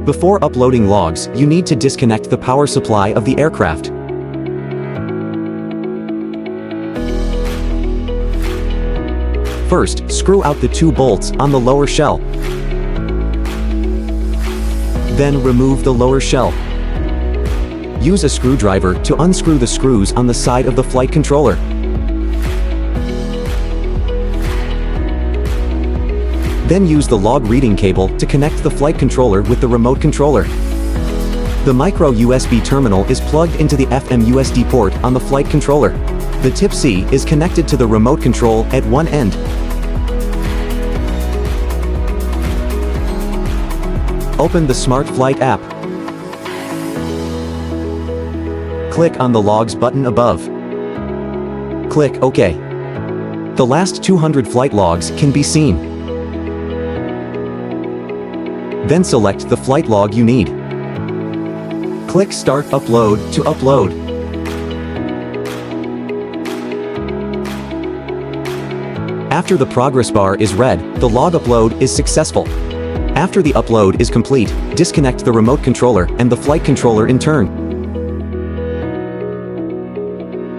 Before uploading logs, you need to disconnect the power supply of the aircraft. First, screw out the 2 bolts on the lower shell. Then remove the lower shell. Use a screwdriver to unscrew the screws on the side of the flight controller. Then use the log reading cable to connect the flight controller with the remote controller. The micro USB terminal is plugged into the FM USB port on the flight controller. The tip C is connected to the remote control at one end. Open the Smart Flight app. Click on the Logs button above. Click OK. The last 200 flight logs can be seen. Then select the flight log you need. Click Start Upload to upload. After the progress bar is red, the log upload is successful. After the upload is complete, disconnect the remote controller and the flight controller in turn.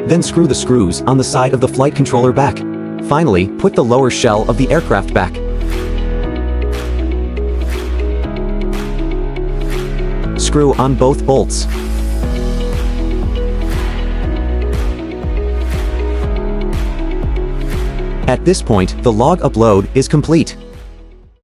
Then screw the screws on the side of the flight controller back. Finally, put the lower shell of the aircraft back. Screw on both bolts. At this point, the log upload is complete.